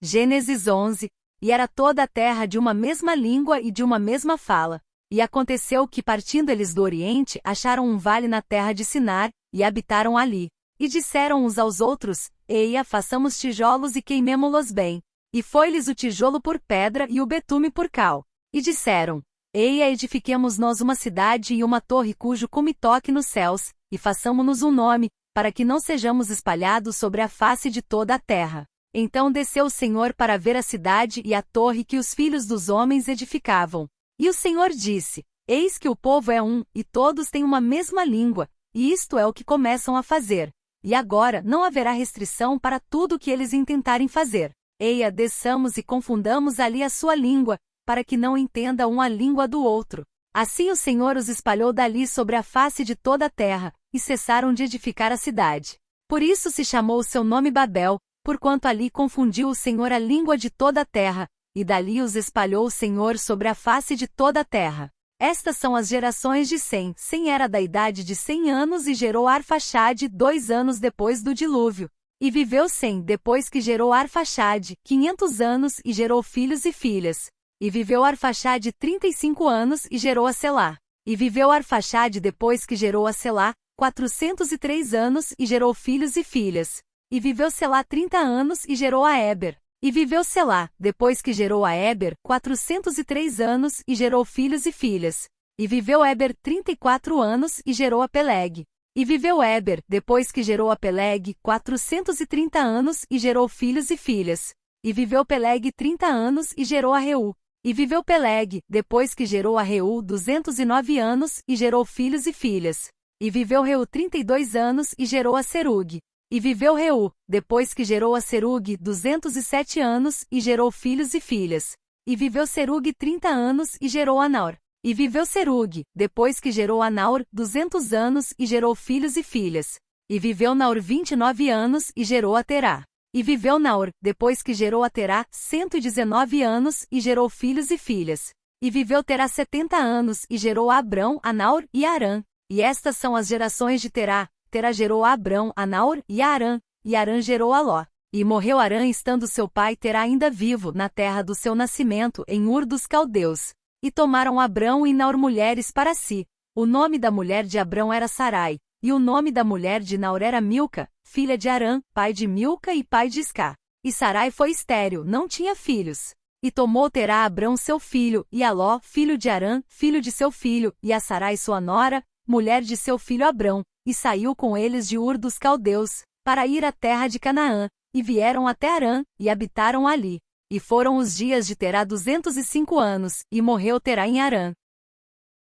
Gênesis 11. E era toda a terra de uma mesma língua e de uma mesma fala. E aconteceu que, partindo eles do Oriente, acharam um vale na terra de Sinar, e habitaram ali. E disseram uns aos outros: Eia, façamos tijolos e queimemo-los bem. E foi-lhes o tijolo por pedra e o betume por cal. E disseram: Eia, edifiquemos nós uma cidade e uma torre cujo cume toque nos céus, e façamo-nos um nome, para que não sejamos espalhados sobre a face de toda a terra. Então desceu o Senhor para ver a cidade e a torre que os filhos dos homens edificavam. E o Senhor disse: Eis que o povo é um, e todos têm uma mesma língua, e isto é o que começam a fazer. E agora não haverá restrição para tudo o que eles intentarem fazer. Eia, desçamos e confundamos ali a sua língua, para que não entenda um a língua do outro. Assim o Senhor os espalhou dali sobre a face de toda a terra, e cessaram de edificar a cidade. Por isso se chamou o seu nome Babel, porquanto ali confundiu o Senhor a língua de toda a terra, e dali os espalhou o Senhor sobre a face de toda a terra. Estas são as gerações de Sem. Sem era da idade de 100 anos e gerou Arfaxade 2 anos depois do dilúvio. E viveu Sem, depois que gerou Arfaxade, 500 anos e gerou filhos e filhas. E viveu Arfaxade 35 anos e gerou a Selá. E viveu Arfaxade depois que gerou a Selá, 403 anos e gerou filhos e filhas. E viveu Selá 30 anos e gerou a Éber. E viveu Selá, depois que gerou a Éber, 403 anos e gerou filhos e filhas. E viveu Éber 34 anos e gerou a Peleg. E viveu Éber, depois que gerou a Peleg, 430 anos e gerou filhos e filhas. E viveu Peleg 30 anos e gerou a Reu. E viveu Peleg, depois que gerou a Reu, 209 anos e gerou filhos e filhas. E viveu Reu 32 anos e gerou a Serug. E viveu Reu, depois que gerou a Serug, 207 anos e gerou filhos e filhas. E viveu Serug 30 anos e gerou a Naor. E viveu Serug, depois que gerou a Naor, 200 anos e gerou filhos e filhas. E viveu Naor 29 anos e gerou a Terá. E viveu Naor, depois que gerou a Terá, 119 anos e gerou filhos e filhas. E viveu Terá 70 anos e gerou a Abrão, a Naor e a Arã. E estas são as gerações de Terá. Terá gerou a Abrão, a Naor e a Arã, e Arã gerou a Ló. E morreu Arã estando seu pai Terá ainda vivo, na terra do seu nascimento, em Ur dos Caldeus. E tomaram Abrão e Naor mulheres para si. O nome da mulher de Abrão era Sarai, e o nome da mulher de Naor era Milca, filha de Arã, pai de Milca e pai de Iscá. E Sarai foi estéril, não tinha filhos. E tomou Terá Abrão seu filho, e a Ló, filho de Arã, filho de seu filho, e a Sarai sua nora, mulher de seu filho Abrão, e saiu com eles de Ur dos Caldeus, para ir à terra de Canaã, e vieram até Arã, e habitaram ali. E foram os dias de Terá 205 anos, e morreu Terá em Arã.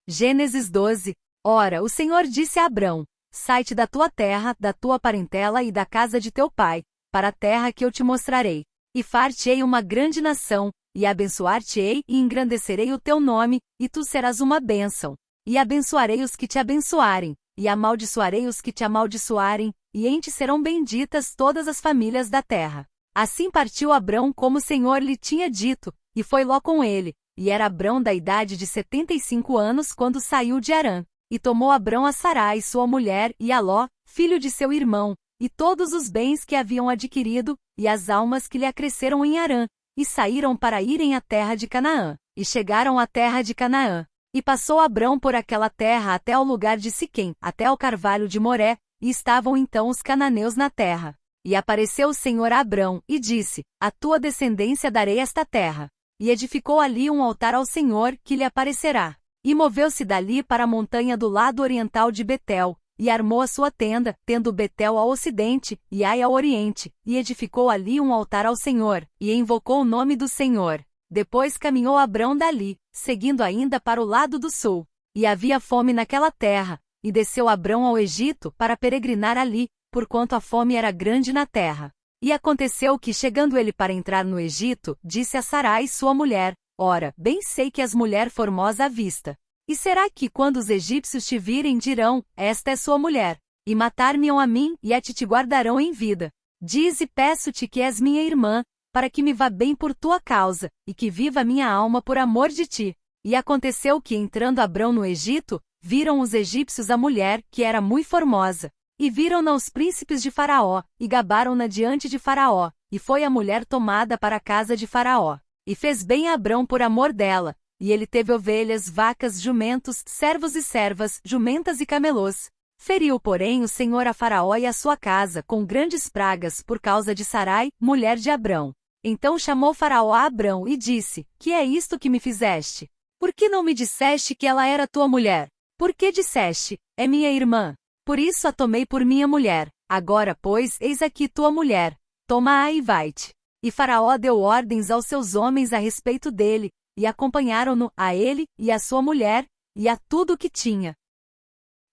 Gênesis 12. Ora, o Senhor disse a Abrão: Sai-te da tua terra, da tua parentela e da casa de teu pai, para a terra que eu te mostrarei. E far-te-ei uma grande nação, e abençoar-te-ei e engrandecerei o teu nome, e tu serás uma bênção. E abençoarei os que te abençoarem, e amaldiçoarei os que te amaldiçoarem, e em ti serão benditas todas as famílias da terra. Assim partiu Abrão como o Senhor lhe tinha dito, e foi Ló com ele, e era Abrão da idade de 75 anos quando saiu de Harã. E tomou Abrão a Sarai sua mulher, e a Ló, filho de seu irmão, e todos os bens que haviam adquirido, e as almas que lhe acresceram em Harã, e saíram para irem à terra de Canaã, e chegaram à terra de Canaã. E passou Abrão por aquela terra até ao lugar de Siquém, até ao carvalho de Moré, e estavam então os cananeus na terra. E apareceu o Senhor a Abrão, e disse: A tua descendência darei esta terra. E edificou ali um altar ao Senhor, que lhe aparecerá. E moveu-se dali para a montanha do lado oriental de Betel, e armou a sua tenda, tendo Betel ao ocidente, e Ai ao oriente, e edificou ali um altar ao Senhor, e invocou o nome do Senhor. Depois caminhou Abrão dali, seguindo ainda para o lado do sul. E havia fome naquela terra, e desceu Abrão ao Egito para peregrinar ali, porquanto a fome era grande na terra. E aconteceu que, chegando ele para entrar no Egito, disse a Sarai sua mulher: Ora, bem sei que és mulher formosa à vista. E será que, quando os egípcios te virem, dirão: Esta é sua mulher, e matar-me-ão a mim, e a ti te guardarão em vida? Dize e peço-te que és minha irmã, para que me vá bem por tua causa, e que viva a minha alma por amor de ti. E aconteceu que, entrando Abrão no Egito, viram os egípcios a mulher, que era muito formosa. E viram-na os príncipes de Faraó, e gabaram-na diante de Faraó. e foi a mulher tomada para a casa de Faraó. E fez bem a Abrão por amor dela, e ele teve ovelhas, vacas, jumentos, servos e servas, jumentas e camelôs. Feriu, porém, o Senhor a Faraó e a sua casa com grandes pragas por causa de Sarai, mulher de Abrão. Então chamou Faraó a Abrão e disse: Que é isto que me fizeste? Por que não me disseste que ela era tua mulher? Por que disseste: É minha irmã? Por isso a tomei por minha mulher. Agora, pois, eis aqui tua mulher. Toma-a e vai-te. E Faraó deu ordens aos seus homens a respeito dele, e acompanharam-no, a ele, e a sua mulher, e a tudo o que tinha.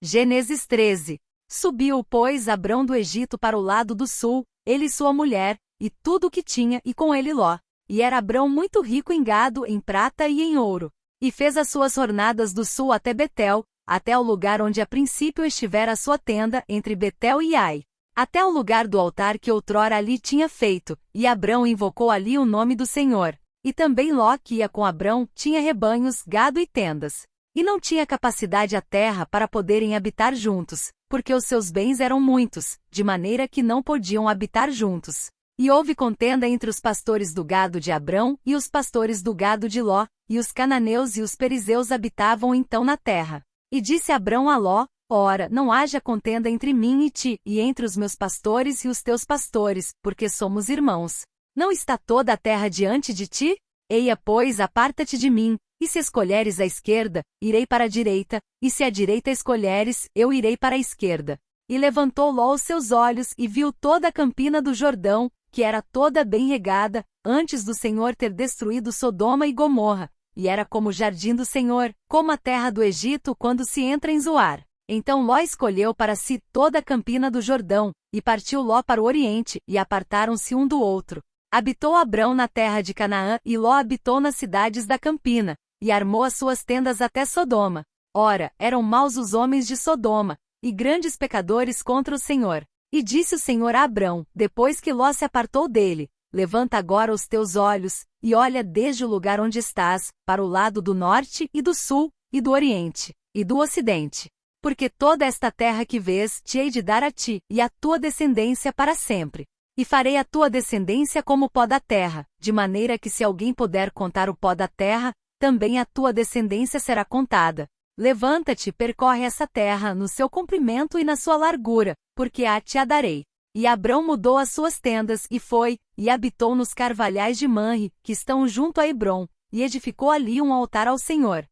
Gênesis 13. Subiu, pois, Abrão do Egito para o lado do sul, ele e sua mulher, e tudo o que tinha, e com ele Ló. E era Abrão muito rico em gado, em prata e em ouro. E fez as suas jornadas do sul até Betel, até o lugar onde a princípio estivera a sua tenda, entre Betel e Ai. Até o lugar do altar que outrora ali tinha feito, e Abrão invocou ali o nome do Senhor. E também Ló, que ia com Abrão, tinha rebanhos, gado e tendas. E não tinha capacidade a terra para poderem habitar juntos, porque os seus bens eram muitos, de maneira que não podiam habitar juntos. E houve contenda entre os pastores do gado de Abrão e os pastores do gado de Ló, e os cananeus e os perizeus habitavam então na terra. E disse Abrão a Ló: Ora, não haja contenda entre mim e ti, e entre os meus pastores e os teus pastores, porque somos irmãos. Não está toda a terra diante de ti? Eia, pois, aparta-te de mim, e se escolheres a esquerda, irei para a direita, e se a direita escolheres, eu irei para a esquerda. E levantou Ló os seus olhos e viu toda a campina do Jordão, que era toda bem regada, antes do Senhor ter destruído Sodoma e Gomorra, e era como o jardim do Senhor, como a terra do Egito quando se entra em Zoar. Então Ló escolheu para si toda a campina do Jordão, e partiu Ló para o oriente, e apartaram-se um do outro. Habitou Abrão na terra de Canaã, e Ló habitou nas cidades da campina, e armou as suas tendas até Sodoma. Ora, eram maus os homens de Sodoma, e grandes pecadores contra o Senhor. E disse o Senhor a Abrão, depois que Ló se apartou dele: Levanta agora os teus olhos, e olha desde o lugar onde estás, para o lado do norte e do sul, e do oriente, e do ocidente. Porque toda esta terra que vês te hei de dar a ti, e à tua descendência para sempre. E farei a tua descendência como o pó da terra, de maneira que se alguém puder contar o pó da terra, também a tua descendência será contada. Levanta-te, percorre essa terra no seu comprimento e na sua largura, porque te a darei. E Abrão mudou as suas tendas, e foi, e habitou nos carvalhais de Manre, que estão junto a Hebrom, e edificou ali um altar ao Senhor.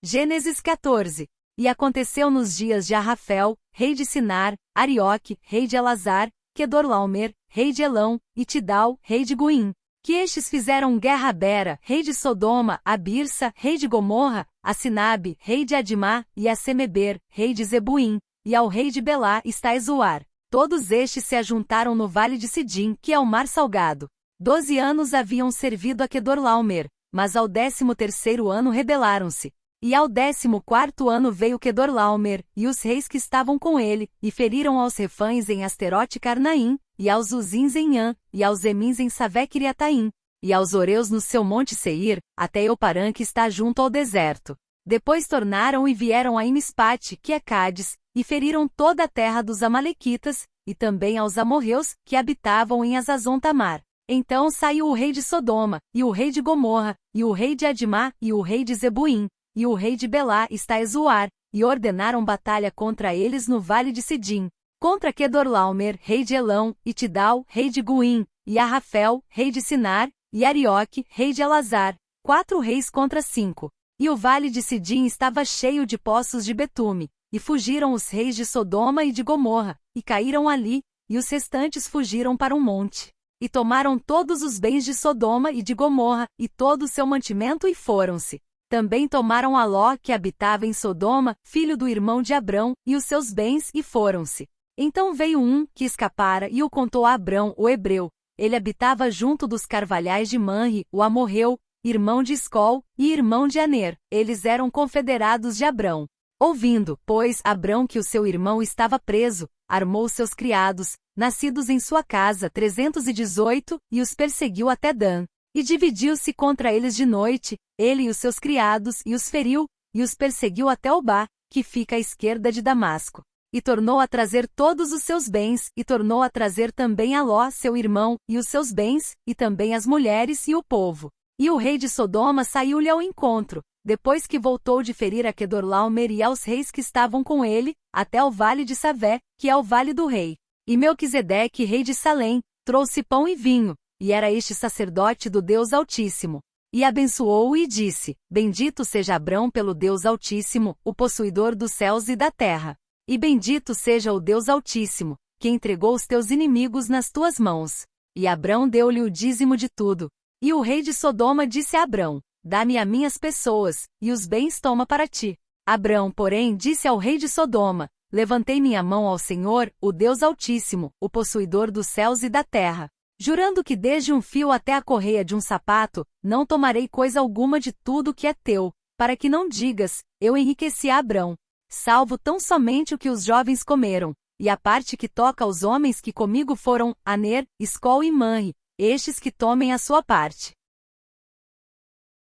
Gênesis 14. E aconteceu nos dias de Arrafel, rei de Sinar, Arioque, rei de Elazar, Quedorlaomer, rei de Elão, e Tidal, rei de Goim, que estes fizeram guerra a Bera, rei de Sodoma, a Birsa, rei de Gomorra, a Sinabe, rei de Adimá, e a Semeber, rei de Zebuim, e ao rei de Belá está Ezoar. Todos estes se ajuntaram no vale de Sidim, que é o mar salgado. 12 anos haviam servido a Quedorlaomer, mas ao 13º ano rebelaram-se. E ao 14º ano veio Quedorlaomer, e os reis que estavam com ele, e feriram aos refães em Asterote Carnaim, e aos Uzins em An, e aos Emins em Savé-Kiriataim, e aos Oreus no seu monte Seir, até Euparã que está junto ao deserto. Depois tornaram e vieram a Imispate, que é Cádiz, e feriram toda a terra dos Amalequitas, e também aos amorreus, que habitavam em Azazon-Tamar. Então saiu o rei de Sodoma, e o rei de Gomorra, e o rei de Adimá, e o rei de Zebuim, e o rei de Belá está Ezoar, e ordenaram batalha contra eles no vale de Sidim, contra Quedorlaomer, rei de Elão, e Tidal, rei de Guim, e Arrafel, rei de Sinar, e Arioque, rei de Elazar, 4 reis contra 5. E o vale de Sidim estava cheio de poços de betume, e fugiram os reis de Sodoma e de Gomorra, e caíram ali, e os restantes fugiram para um monte. E tomaram todos os bens de Sodoma e de Gomorra, e todo o seu mantimento e foram-se. Também tomaram a Ló, que habitava em Sodoma, filho do irmão de Abrão, e os seus bens, e foram-se. Então veio um, que escapara, e o contou a Abrão, o hebreu. Ele habitava junto dos carvalhais de Manre, o amorreu, irmão de Escol, e irmão de Aner. Eles eram confederados de Abrão. Ouvindo, pois, Abrão que o seu irmão estava preso, armou seus criados, nascidos em sua casa 318, e os perseguiu até Dan. E dividiu-se contra eles de noite, ele e os seus criados, e os feriu, e os perseguiu até Obá, que fica à esquerda de Damasco. E tornou a trazer todos os seus bens, e tornou a trazer também a Ló, seu irmão, e os seus bens, e também as mulheres e o povo. E o rei de Sodoma saiu-lhe ao encontro, depois que voltou de ferir a Quedorlaomer e aos reis que estavam com ele, até ao vale de Savé, que é o vale do rei. E Melquisedeque, rei de Salém, trouxe pão e vinho, e era este sacerdote do Deus Altíssimo. E abençoou-o e disse: Bendito seja Abrão pelo Deus Altíssimo, o possuidor dos céus e da terra. E bendito seja o Deus Altíssimo, que entregou os teus inimigos nas tuas mãos. E Abrão deu-lhe o dízimo de tudo. E o rei de Sodoma disse a Abrão: Dá-me a minhas pessoas, e os bens toma para ti. Abrão, porém, disse ao rei de Sodoma: Levantei minha mão ao Senhor, o Deus Altíssimo, o possuidor dos céus e da terra, jurando que desde um fio até a correia de um sapato, não tomarei coisa alguma de tudo que é teu, para que não digas: Eu enriqueci a Abrão, salvo tão somente o que os jovens comeram, e a parte que toca aos homens que comigo foram Aner, Escol e Manre, estes que tomem a sua parte.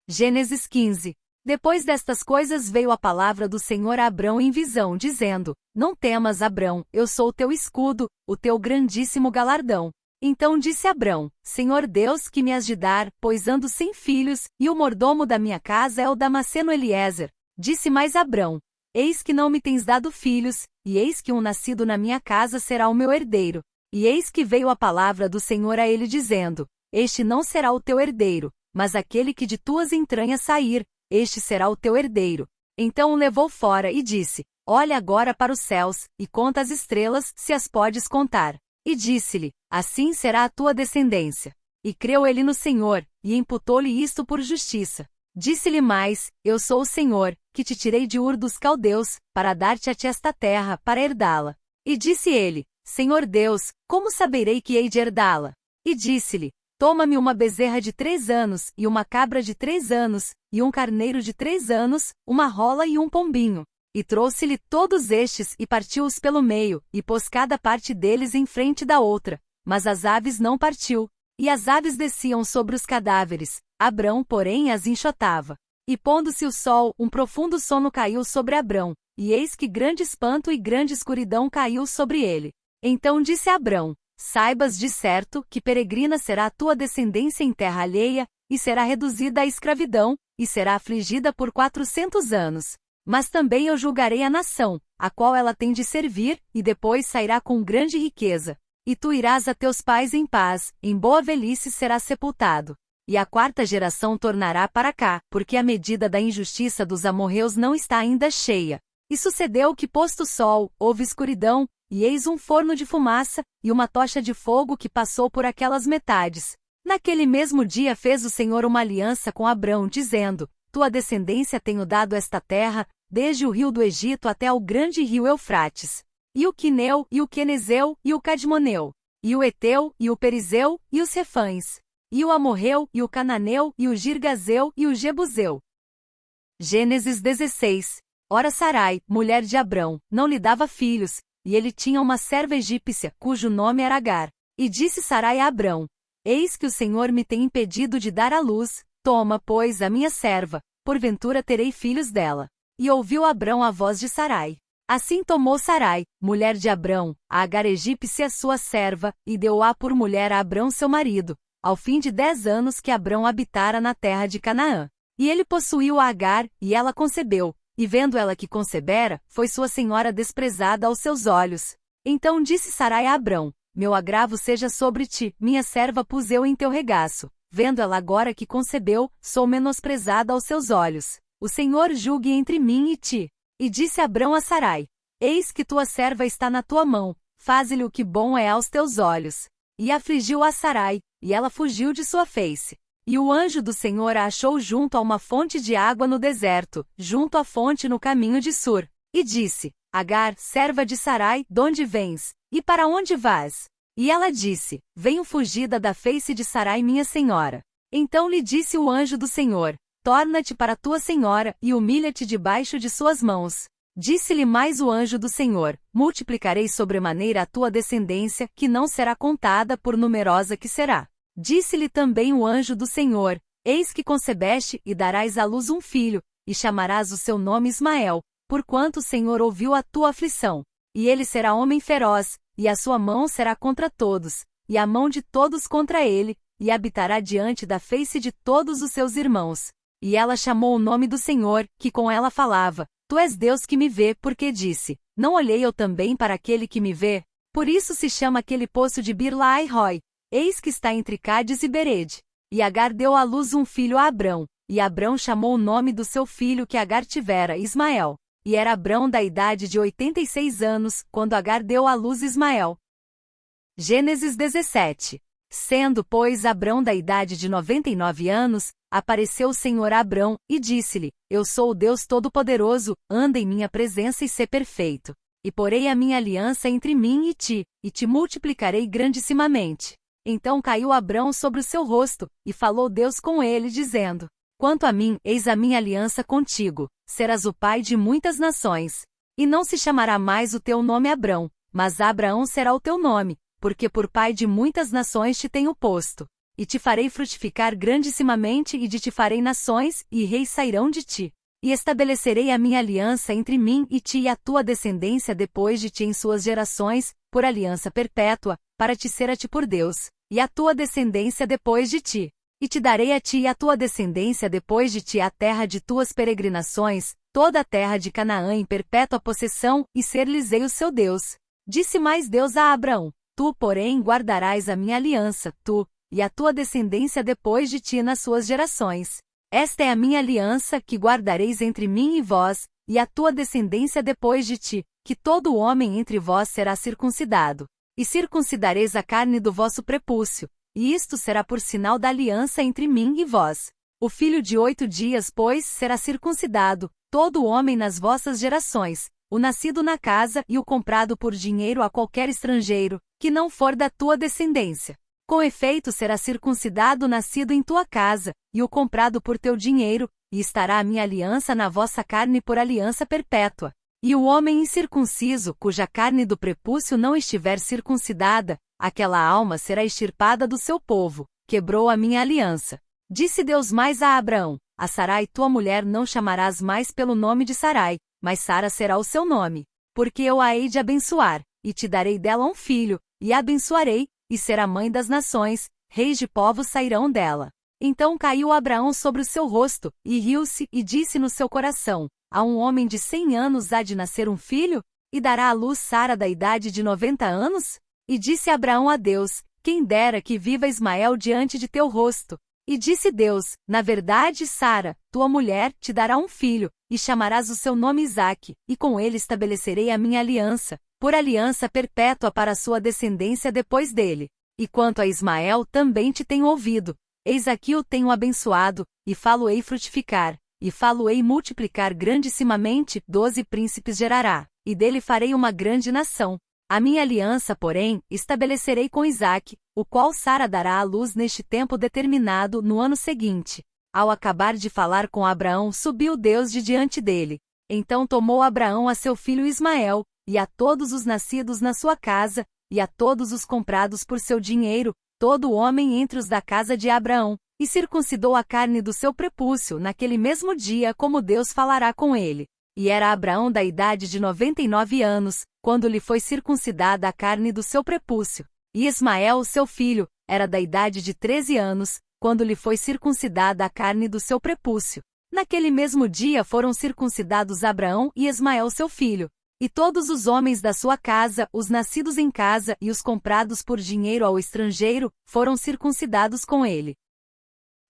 Gênesis 15. Depois destas coisas veio a palavra do Senhor a Abrão em visão, dizendo: Não temas, Abrão, eu sou o teu escudo, o teu grandíssimo galardão. Então disse Abrão: Senhor Deus, que me has de dar, pois ando sem filhos, e o mordomo da minha casa é o Damasceno Eliezer. Disse mais Abrão: Eis que não me tens dado filhos, e eis que um nascido na minha casa será o meu herdeiro. E eis que veio a palavra do Senhor a ele dizendo: Este não será o teu herdeiro, mas aquele que de tuas entranhas sair, este será o teu herdeiro. Então o levou fora e disse: Olha agora para os céus, e conta as estrelas, se as podes contar. E disse-lhe: Assim será a tua descendência. E creu ele no Senhor, e imputou-lhe isto por justiça. Disse-lhe mais: Eu sou o Senhor, que te tirei de Ur dos Caldeus, para dar-te a ti esta terra, para herdá-la. E disse ele: Senhor Deus, como saberei que hei de herdá-la? E disse-lhe: Toma-me uma bezerra de 3 anos, e uma cabra de 3 anos, e um carneiro de 3 anos, uma rola e um pombinho. E trouxe-lhe todos estes, e partiu-os pelo meio, e pôs cada parte deles em frente da outra. Mas as aves não partiu. E as aves desciam sobre os cadáveres, Abrão, porém, as enxotava. E pondo-se o sol, um profundo sono caiu sobre Abrão, e eis que grande espanto e grande escuridão caiu sobre ele. Então disse Abrão: Saibas de certo que peregrina será a tua descendência em terra alheia, e será reduzida à escravidão, e será afligida por 400 anos. Mas também eu julgarei a nação, a qual ela tem de servir, e depois sairá com grande riqueza. E tu irás a teus pais em paz, em boa velhice serás sepultado. E a 4ª geração tornará para cá, porque a medida da injustiça dos amorreus não está ainda cheia. E sucedeu que, posto o sol, houve escuridão, e eis um forno de fumaça, e uma tocha de fogo que passou por aquelas metades. Naquele mesmo dia fez o Senhor uma aliança com Abrão, dizendo: Tua descendência tenho dado esta terra, desde o rio do Egito até ao grande rio Eufrates. E o Quineu, e o Quenezeu, e o Cadmoneu, e o Eteu, e o Perizeu, e os Refães, e o Amorreu, e o Cananeu, e o Girgazeu, e o Jebuseu. Gênesis 16. Ora Sarai, mulher de Abrão, não lhe dava filhos, e ele tinha uma serva egípcia, cujo nome era Agar. E disse Sarai a Abrão: Eis que o Senhor me tem impedido de dar à luz, toma, pois, a minha serva, porventura terei filhos dela. E ouviu Abrão a voz de Sarai. Assim tomou Sarai, mulher de Abrão, a Agar egípcia sua serva, e deu-a por mulher a Abrão seu marido, ao fim de 10 anos que Abrão habitara na terra de Canaã. E ele possuiu a Agar, e ela concebeu, e vendo ela que concebera, foi sua senhora desprezada aos seus olhos. Então disse Sarai a Abrão: Meu agravo seja sobre ti, minha serva pus eu em teu regaço. Vendo ela agora que concebeu, sou menosprezada aos seus olhos. O Senhor julgue entre mim e ti. E disse Abrão a Sarai: Eis que tua serva está na tua mão, faze-lhe o que bom é aos teus olhos. E afligiu a Sarai, e ela fugiu de sua face. E o anjo do Senhor a achou junto a uma fonte de água no deserto, junto à fonte no caminho de Sur. E disse: Agar, serva de Sarai, donde vens? E para onde vás? E ela disse: Venho fugida da face de Sarai minha senhora. Então lhe disse o anjo do Senhor: Torna-te para tua senhora, e humilha-te debaixo de suas mãos. Disse-lhe mais o anjo do Senhor: Multiplicarei sobremaneira a tua descendência, que não será contada por numerosa que será. Disse-lhe também o anjo do Senhor: Eis que concebeste, e darás à luz um filho, e chamarás o seu nome Ismael, porquanto o Senhor ouviu a tua aflição. E ele será homem feroz, e a sua mão será contra todos, e a mão de todos contra ele, e habitará diante da face de todos os seus irmãos. E ela chamou o nome do Senhor, que com ela falava: Tu és Deus que me vê, porque disse: Não olhei eu também para aquele que me vê? Por isso se chama aquele poço de Bir-Lahai-Roi. Eis que está entre Cádiz e Berede. E Agar deu à luz um filho a Abrão, e Abrão chamou o nome do seu filho que Agar tivera, Ismael. E era Abrão da idade de 86 anos, quando Agar deu à luz Ismael. Gênesis 17. Sendo, pois, Abrão da idade de 99 anos, apareceu o Senhor a Abrão, e disse-lhe: Eu sou o Deus Todo-Poderoso, anda em minha presença e sê perfeito. E porei a minha aliança entre mim e te multiplicarei grandissimamente. Então caiu Abrão sobre o seu rosto, e falou Deus com ele, dizendo: Quanto a mim, eis a minha aliança contigo, serás o pai de muitas nações. E não se chamará mais o teu nome Abrão, mas Abraão será o teu nome, porque por pai de muitas nações te tenho posto. E te farei frutificar grandissimamente, e de ti farei nações, e reis sairão de ti. E estabelecerei a minha aliança entre mim e ti e a tua descendência depois de ti em suas gerações, por aliança perpétua, para te ser a ti por Deus, e a tua descendência depois de ti. E te darei a ti e a tua descendência depois de ti a terra de tuas peregrinações, toda a terra de Canaã em perpétua possessão, e ser-lhes-ei o seu Deus. Disse mais Deus a Abrão: Tu, porém, guardarás a minha aliança, tu, e a tua descendência depois de ti nas suas gerações. Esta é a minha aliança, que guardareis entre mim e vós, e a tua descendência depois de ti, que todo homem entre vós será circuncidado. E circuncidareis a carne do vosso prepúcio, e isto será por sinal da aliança entre mim e vós. O filho de 8 dias, pois, será circuncidado, todo homem nas vossas gerações, o nascido na casa e o comprado por dinheiro a qualquer estrangeiro, que não for da tua descendência. Com efeito será circuncidado o nascido em tua casa, e o comprado por teu dinheiro, e estará a minha aliança na vossa carne por aliança perpétua. E o homem incircunciso, cuja carne do prepúcio não estiver circuncidada, aquela alma será extirpada do seu povo, quebrou a minha aliança. Disse Deus mais a Abraão: A Sarai tua mulher não chamarás mais pelo nome de Sarai, mas Sara será o seu nome. Porque eu a hei de abençoar, e te darei dela um filho, e a abençoarei, e será mãe das nações, reis de povos sairão dela. Então caiu Abraão sobre o seu rosto, e riu-se, e disse no seu coração: A um homem de 100 anos há de nascer um filho? E dará à luz Sara da idade de 90 anos? E disse Abraão a Deus: Quem dera que viva Ismael diante de teu rosto. E disse Deus: Na verdade, Sara, tua mulher, te dará um filho, e chamarás o seu nome Isaque, e com ele estabelecerei a minha aliança, por aliança perpétua para a sua descendência depois dele. E quanto a Ismael, também te tenho ouvido. Eis aqui o tenho abençoado, e falo-ei frutificar, e falo-ei multiplicar grandissimamente, 12 príncipes gerará, e dele farei uma grande nação. A minha aliança, porém, estabelecerei com Isaque, o qual Sara dará à luz neste tempo determinado no ano seguinte. Ao acabar de falar com Abraão, subiu Deus de diante dele. Então tomou Abraão a seu filho Ismael, e a todos os nascidos na sua casa, e a todos os comprados por seu dinheiro, todo homem entre os da casa de Abraão, e circuncidou a carne do seu prepúcio naquele mesmo dia, como Deus falará com ele. E era Abraão da idade de 99 anos, quando lhe foi circuncidada a carne do seu prepúcio. E Ismael, seu filho, era da idade de 13 anos, quando lhe foi circuncidada a carne do seu prepúcio. Naquele mesmo dia foram circuncidados Abraão e Ismael, seu filho. E todos os homens da sua casa, os nascidos em casa e os comprados por dinheiro ao estrangeiro, foram circuncidados com ele.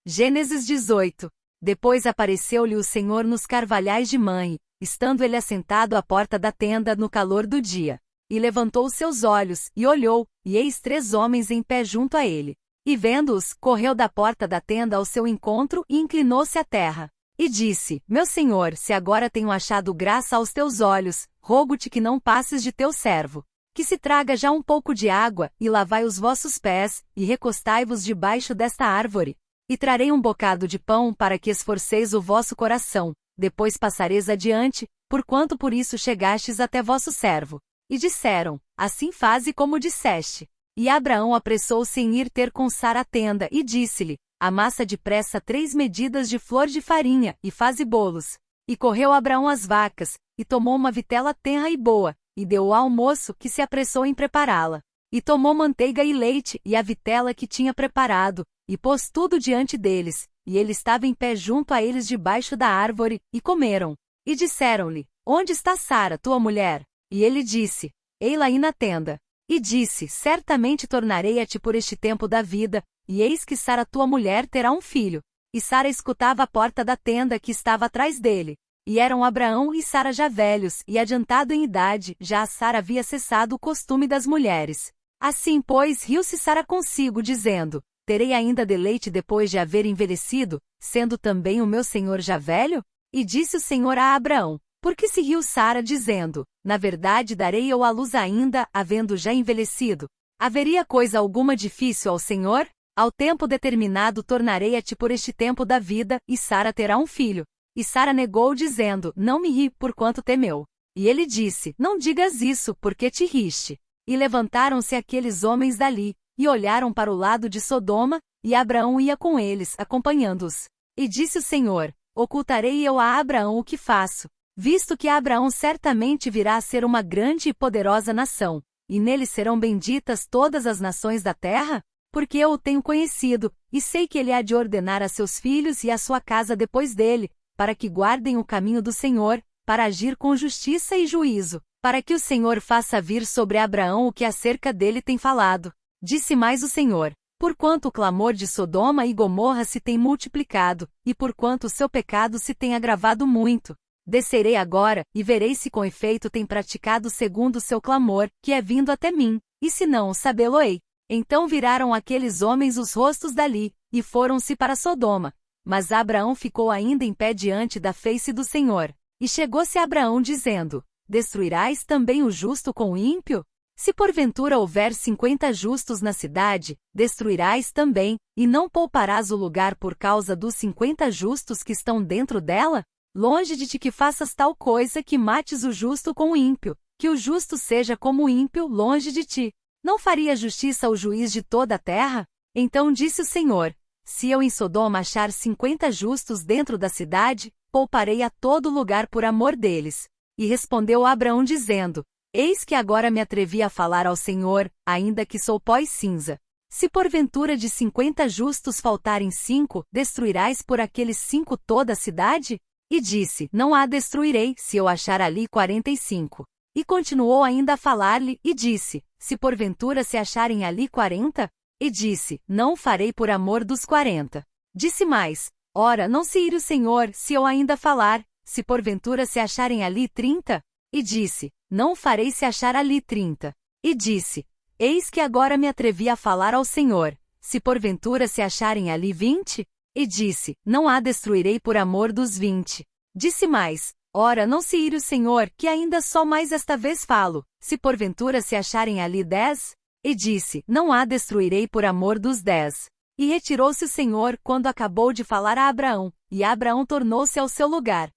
Gênesis 18. Depois apareceu-lhe o Senhor nos carvalhais de Manre, estando ele assentado à porta da tenda no calor do dia. E levantou os seus olhos, e olhou, e eis 3 homens em pé junto a ele. E vendo-os, correu da porta da tenda ao seu encontro e inclinou-se à terra. E disse: Meu senhor, se agora tenho achado graça aos teus olhos, rogo-te que não passes de teu servo. Que se traga já um pouco de água, e lavai os vossos pés, e recostai-vos debaixo desta árvore. E trarei um bocado de pão para que esforceis o vosso coração, depois passareis adiante, porquanto por isso chegastes até vosso servo. E disseram: Assim faze como disseste. E Abraão apressou-se em ir ter com Sara a tenda, e disse-lhe: Amassa depressa 3 medidas de flor de farinha, e faze bolos. E correu Abraão às vacas, e tomou uma vitela tenra e boa, e deu-o ao moço, que se apressou em prepará-la. E tomou manteiga e leite, e a vitela que tinha preparado, e pôs tudo diante deles, e ele estava em pé junto a eles debaixo da árvore, e comeram. E disseram-lhe: Onde está Sara, tua mulher? E ele disse: Ei-la aí na tenda. E disse: Certamente tornarei a ti por este tempo da vida, e eis que Sara tua mulher terá um filho. E Sara escutava a porta da tenda que estava atrás dele. E eram Abraão e Sara já velhos, e adiantado em idade, já a Sara havia cessado o costume das mulheres. Assim, pois, riu-se Sara consigo, dizendo: Terei ainda deleite depois de haver envelhecido, sendo também o meu senhor já velho? E disse o Senhor a Abraão: Por que se riu Sara, dizendo: Na verdade darei eu à luz ainda, havendo já envelhecido? Haveria coisa alguma difícil ao Senhor? Ao tempo determinado tornarei a ti por este tempo da vida, e Sara terá um filho. E Sara negou, dizendo: Não me ri, porquanto temeu. E ele disse: Não digas isso, porque te riste. E levantaram-se aqueles homens dali, e olharam para o lado de Sodoma, e Abraão ia com eles, acompanhando-os. E disse o Senhor: Ocultarei eu a Abraão o que faço, visto que Abraão certamente virá a ser uma grande e poderosa nação, e nele serão benditas todas as nações da terra? Porque eu o tenho conhecido, e sei que ele há de ordenar a seus filhos e a sua casa depois dele, para que guardem o caminho do Senhor, para agir com justiça e juízo, para que o Senhor faça vir sobre Abraão o que acerca dele tem falado. Disse mais o Senhor: Porquanto o clamor de Sodoma e Gomorra se tem multiplicado, e porquanto o seu pecado se tem agravado muito, descerei agora, e verei se com efeito tem praticado segundo o seu clamor, que é vindo até mim, e se não, sabê-lo-ei. Então viraram aqueles homens os rostos dali, e foram-se para Sodoma. Mas Abraão ficou ainda em pé diante da face do Senhor. E chegou-se Abraão dizendo: Destruirás também o justo com o ímpio? Se porventura houver 50 justos na cidade, destruirás também, e não pouparás o lugar por causa dos 50 justos que estão dentro dela? Longe de ti que faças tal coisa que mates o justo com o ímpio, que o justo seja como o ímpio longe de ti. Não faria justiça ao juiz de toda a terra? Então disse o Senhor: Se eu em Sodoma achar 50 justos dentro da cidade, pouparei a todo lugar por amor deles. E respondeu Abraão dizendo: Eis que agora me atrevi a falar ao Senhor, ainda que sou pó e cinza. Se porventura de 50 justos faltarem 5, destruirás por aqueles 5 toda a cidade? E disse: Não a destruirei, se eu achar ali 45. E continuou ainda a falar-lhe, e disse: Se porventura se acharem ali 40? E disse: Não o farei por amor dos 40. Disse mais: Ora, não se ire o Senhor, se eu ainda falar, se porventura se acharem ali 30? E disse: Não o farei se achar ali 30. E disse: Eis que agora me atrevi a falar ao Senhor, se porventura se acharem ali 20? E disse: Não a destruirei por amor dos 20. Disse mais: Ora, não se ire o Senhor, que ainda só mais esta vez falo, se porventura se acharem ali 10? E disse: Não a destruirei por amor dos 10. E retirou-se o Senhor quando acabou de falar a Abraão, e Abraão tornou-se ao seu lugar.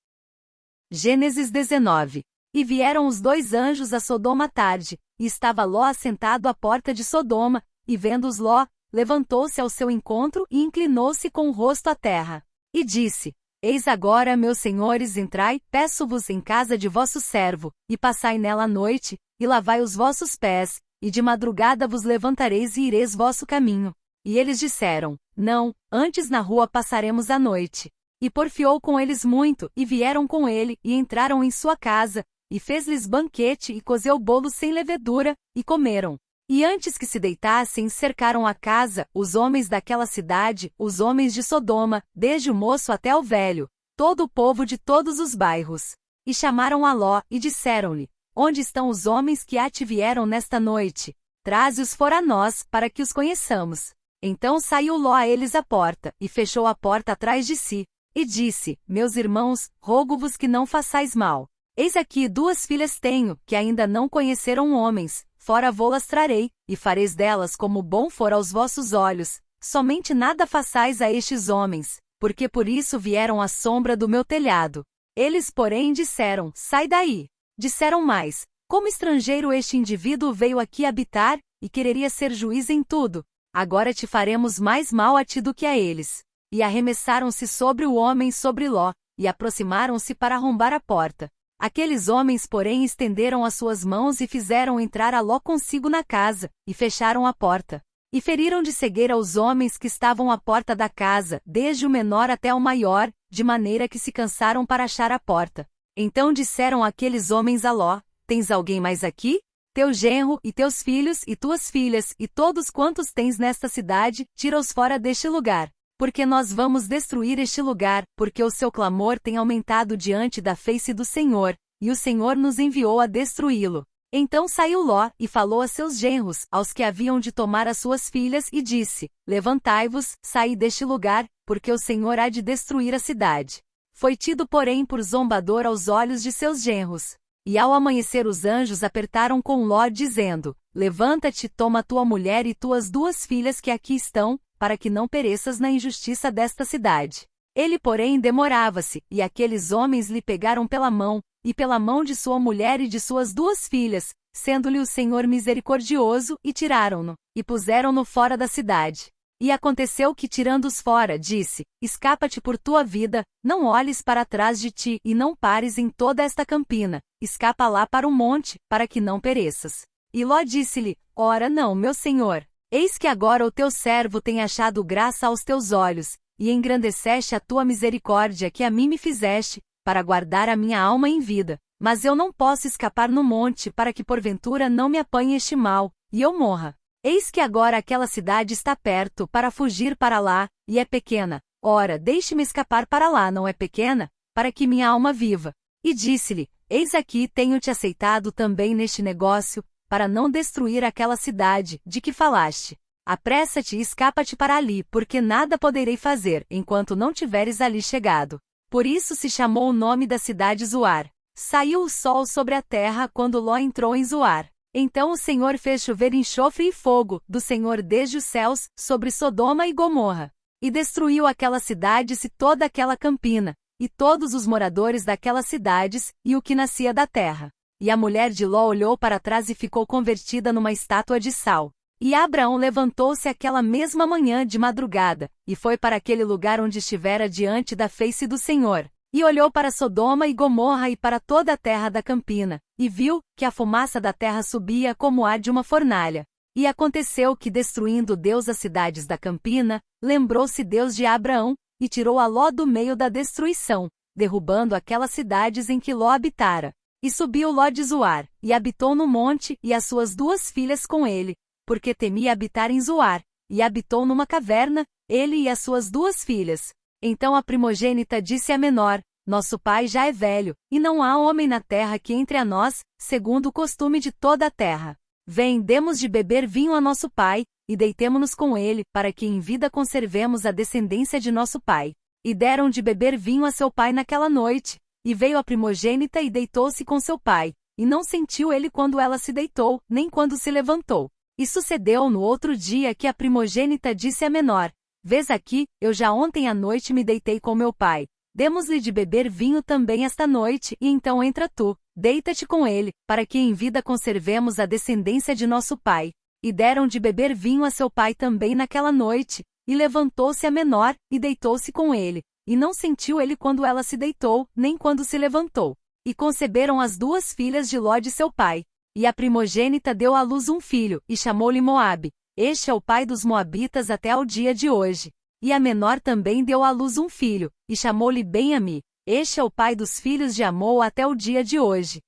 Gênesis 19. E vieram os 2 anjos a Sodoma à tarde, e estava Ló assentado à porta de Sodoma, e vendo-os Ló, levantou-se ao seu encontro e inclinou-se com o rosto à terra. E disse: Eis agora, meus senhores, entrai, peço-vos em casa de vosso servo, e passai nela a noite, e lavai os vossos pés, e de madrugada vos levantareis e ireis vosso caminho. E eles disseram: Não, antes na rua passaremos a noite. E porfiou com eles muito, e vieram com ele, e entraram em sua casa, e fez-lhes banquete e cozeu bolo sem levedura, e comeram. E antes que se deitassem, cercaram a casa, os homens daquela cidade, os homens de Sodoma, desde o moço até o velho, todo o povo de todos os bairros. E chamaram a Ló, e disseram-lhe: Onde estão os homens que a ti vieram nesta noite? Traze-os fora nós, para que os conheçamos. Então saiu Ló a eles à porta, e fechou a porta atrás de si, e disse: Meus irmãos, rogo-vos que não façais mal. Eis aqui 2 filhas tenho, que ainda não conheceram homens, fora vô-las trarei, e fareis delas como bom for aos vossos olhos, somente nada façais a estes homens, porque por isso vieram à sombra do meu telhado. Eles, porém, disseram: Sai daí. Disseram mais: Como estrangeiro este indivíduo veio aqui habitar, e quereria ser juiz em tudo. Agora te faremos mais mal a ti do que a eles. E arremessaram-se sobre o homem sobre Ló, e aproximaram-se para arrombar a porta. Aqueles homens, porém, estenderam as suas mãos e fizeram entrar a Ló consigo na casa, e fecharam a porta. E feriram de cegueira os homens que estavam à porta da casa, desde o menor até o maior, de maneira que se cansaram para achar a porta. Então disseram aqueles homens a Ló: Tens alguém mais aqui? Teu genro, e teus filhos, e tuas filhas, e todos quantos tens nesta cidade, tira-os fora deste lugar. Porque nós vamos destruir este lugar, porque o seu clamor tem aumentado diante da face do Senhor, e o Senhor nos enviou a destruí-lo. Então saiu Ló, e falou a seus genros, aos que haviam de tomar as suas filhas, e disse: Levantai-vos, saí deste lugar, porque o Senhor há de destruir a cidade. Foi tido, porém, por zombador aos olhos de seus genros. E ao amanhecer os anjos apertaram com Ló, dizendo: Levanta-te, toma tua mulher e tuas 2 filhas que aqui estão, para que não pereças na injustiça desta cidade. Ele, porém, demorava-se, e aqueles homens lhe pegaram pela mão, e pela mão de sua mulher e de suas 2 filhas, sendo-lhe o Senhor misericordioso, e tiraram-no, e puseram-no fora da cidade. E aconteceu que, tirando-os fora, disse: Escapa-te por tua vida, não olhes para trás de ti, e não pares em toda esta campina, escapa lá para o monte, para que não pereças. E Ló disse-lhe: Ora não, meu senhor. Eis que agora o teu servo tem achado graça aos teus olhos, e engrandeceste a tua misericórdia que a mim me fizeste, para guardar a minha alma em vida. Mas eu não posso escapar no monte, para que porventura não me apanhe este mal, e eu morra. Eis que agora aquela cidade está perto, para fugir para lá, e é pequena. Ora, deixe-me escapar para lá, não é pequena? Para que minha alma viva. E disse-lhe: Eis aqui tenho-te aceitado também neste negócio, para não destruir aquela cidade, de que falaste. Apressa-te e escapa-te para ali, porque nada poderei fazer, enquanto não tiveres ali chegado. Por isso se chamou o nome da cidade Zoar. Saiu o sol sobre a terra quando Ló entrou em Zoar. Então o Senhor fez chover enxofre e fogo, do Senhor desde os céus, sobre Sodoma e Gomorra. E destruiu aquelas cidades e toda aquela campina, e todos os moradores daquelas cidades, e o que nascia da terra. E a mulher de Ló olhou para trás e ficou convertida numa estátua de sal. E Abraão levantou-se aquela mesma manhã de madrugada, e foi para aquele lugar onde estivera diante da face do Senhor, e olhou para Sodoma e Gomorra e para toda a terra da campina, e viu que a fumaça da terra subia como a de uma fornalha. E aconteceu que, destruindo Deus as cidades da campina, lembrou-se Deus de Abraão, e tirou a Ló do meio da destruição, derrubando aquelas cidades em que Ló habitara. E subiu Ló de Zoar, e habitou no monte, e as suas 2 filhas com ele, porque temia habitar em Zoar, e habitou numa caverna, ele e as suas 2 filhas. Então a primogênita disse à menor: Nosso pai já é velho, e não há homem na terra que entre a nós, segundo o costume de toda a terra. Vem, demos de beber vinho a nosso pai, e deitemo-nos com ele, para que em vida conservemos a descendência de nosso pai. E deram de beber vinho a seu pai naquela noite. E veio a primogênita e deitou-se com seu pai, e não sentiu ele quando ela se deitou, nem quando se levantou. E sucedeu no outro dia que a primogênita disse à menor: Vês aqui, eu já ontem à noite me deitei com meu pai. Demos-lhe de beber vinho também esta noite, e então entra tu, deita-te com ele, para que em vida conservemos a descendência de nosso pai. E deram de beber vinho a seu pai também naquela noite, e levantou-se a menor, e deitou-se com ele. E não sentiu ele quando ela se deitou, nem quando se levantou. E conceberam as 2 filhas de Ló de seu pai. E a primogênita deu à luz um filho, e chamou-lhe Moabe. Este é o pai dos moabitas até ao dia de hoje. E a menor também deu à luz um filho, e chamou-lhe Ben-Ami. Este é o pai dos filhos de Amon até o dia de hoje.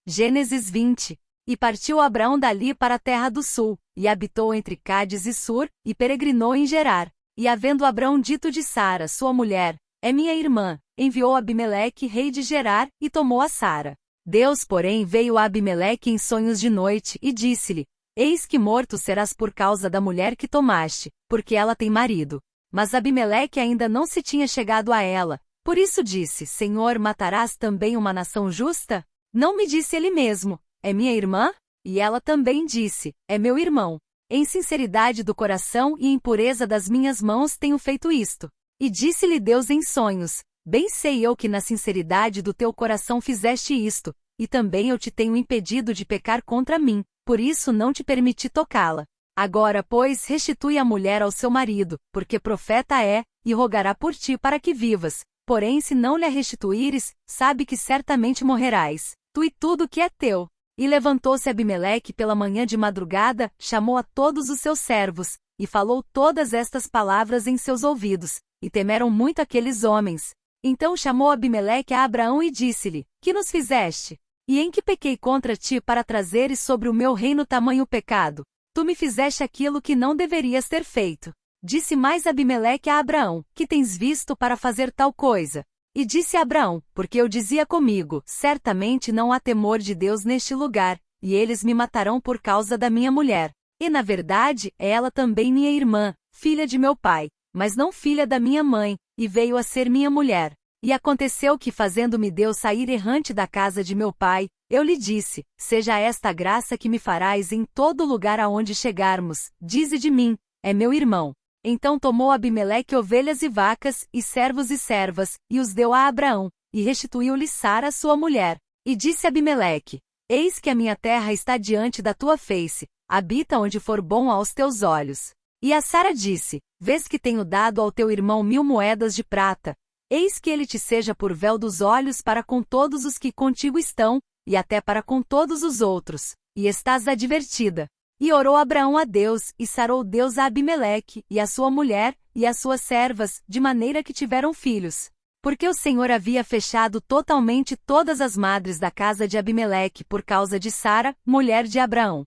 Gênesis 20. E partiu Abraão dali para a terra do sul, e habitou entre Cádiz e Sur, e peregrinou em Gerar. E havendo Abraão dito de Sara, sua mulher: É minha irmã, enviou Abimeleque, rei de Gerar, e tomou a Sara. Deus, porém, veio a Abimeleque em sonhos de noite, e disse-lhe: Eis que morto serás por causa da mulher que tomaste, porque ela tem marido. Mas Abimeleque ainda não se tinha chegado a ela. Por isso disse: Senhor, matarás também uma nação justa? Não me disse ele mesmo: É minha irmã? E ela também disse: É meu irmão. Em sinceridade do coração e em pureza das minhas mãos tenho feito isto. E disse-lhe Deus em sonhos: Bem sei eu que na sinceridade do teu coração fizeste isto, e também eu te tenho impedido de pecar contra mim, por isso não te permiti tocá-la. Agora, pois, restitui a mulher ao seu marido, porque profeta é, e rogará por ti para que vivas. Porém, se não lhe restituíres, sabe que certamente morrerás, tu e tudo que é teu. E levantou-se Abimeleque pela manhã de madrugada, chamou a todos os seus servos, e falou todas estas palavras em seus ouvidos, e temeram muito aqueles homens. Então chamou Abimeleque a Abraão e disse-lhe: Que nos fizeste? E em que pequei contra ti para trazeres sobre o meu reino tamanho pecado? Tu me fizeste aquilo que não deverias ter feito. Disse mais Abimeleque a Abraão: Que tens visto para fazer tal coisa? E disse Abraão: Porque eu dizia comigo: Certamente não há temor de Deus neste lugar, e eles me matarão por causa da minha mulher. E na verdade, é ela também minha irmã, filha de meu pai, mas não filha da minha mãe, e veio a ser minha mulher. E aconteceu que, fazendo-me Deus sair errante da casa de meu pai, eu lhe disse: Seja esta a graça que me farás em todo lugar aonde chegarmos, dize de mim: É meu irmão. Então tomou Abimeleque ovelhas e vacas, e servos e servas, e os deu a Abraão, e restituiu-lhe Sara sua mulher. E disse Abimeleque: Eis que a minha terra está diante da tua face, habita onde for bom aos teus olhos. E a Sara disse: Vês que tenho dado ao teu irmão 1000 moedas de prata, eis que ele te seja por véu dos olhos para com todos os que contigo estão, e até para com todos os outros, e estás advertida. E orou Abraão a Deus, e sarou Deus a Abimeleque, e a sua mulher, e as suas servas, de maneira que tiveram filhos. Porque o Senhor havia fechado totalmente todas as madres da casa de Abimeleque por causa de Sara, mulher de Abraão.